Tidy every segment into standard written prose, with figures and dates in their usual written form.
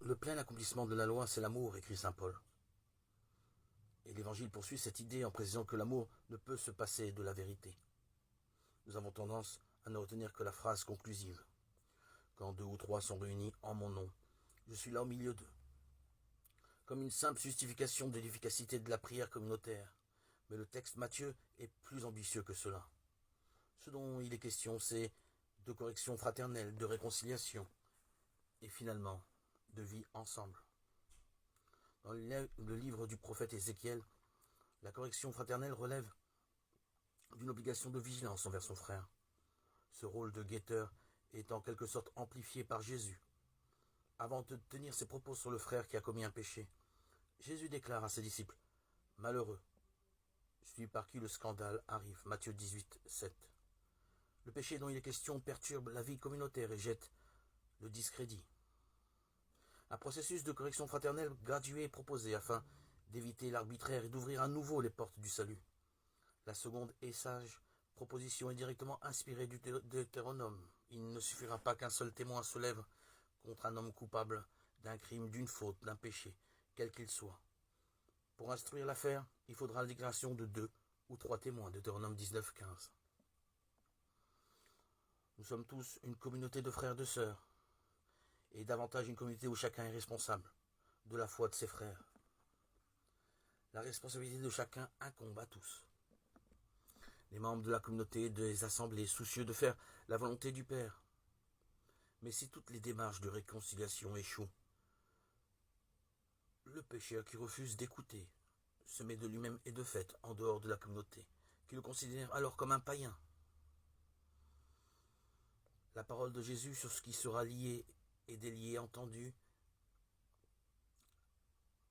Le plein accomplissement de la loi, c'est l'amour, écrit saint Paul. Et l'Évangile poursuit cette idée en précisant que l'amour ne peut se passer de la vérité. Nous avons tendance à ne retenir que la phrase conclusive. Quand 2 ou 3 sont réunis en mon nom, je suis là au milieu d'eux. Comme une simple justification de l'efficacité de la prière communautaire. Mais le texte Matthieu est plus ambitieux que cela. Ce dont il est question, c'est de correction fraternelle, de réconciliation, et finalement, de vie ensemble. Dans le livre du prophète Ézéchiel, la correction fraternelle relève d'une obligation de vigilance envers son frère. Ce rôle de guetteur est en quelque sorte amplifié par Jésus. Avant de tenir ses propos sur le frère qui a commis un péché, Jésus déclare à ses disciples « Malheureux, celui par qui le scandale arrive » Matthieu 18, 7. Le péché dont il est question perturbe la vie communautaire et jette le discrédit. Un processus de correction fraternelle gradué est proposé afin d'éviter l'arbitraire et d'ouvrir à nouveau les portes du salut. La seconde et sage proposition est directement inspirée du Deutéronome. Il ne suffira pas qu'un seul témoin se lève contre un homme coupable d'un crime, d'une faute, d'un péché, quel qu'il soit. Pour instruire l'affaire, il faudra la déclaration de 2 ou 3 témoins, Deutéronome 19, 15. Nous sommes tous une communauté de frères et de sœurs, et davantage une communauté où chacun est responsable de la foi de ses frères. La responsabilité de chacun incombe à tous. Les membres de la communauté, des assemblées, soucieux de faire la volonté du Père. Mais si toutes les démarches de réconciliation échouent, le pécheur qui refuse d'écouter se met de lui-même et de fait en dehors de la communauté, qui le considère alors comme un païen. La parole de Jésus sur ce qui sera lié et délié, entendu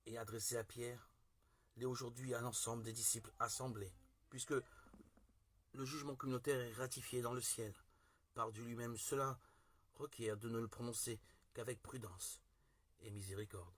et adressée à Pierre, l'est aujourd'hui à l'ensemble des disciples assemblés, puisque le jugement communautaire est ratifié dans le ciel par Dieu lui-même. Cela requiert de ne le prononcer qu'avec prudence et miséricorde.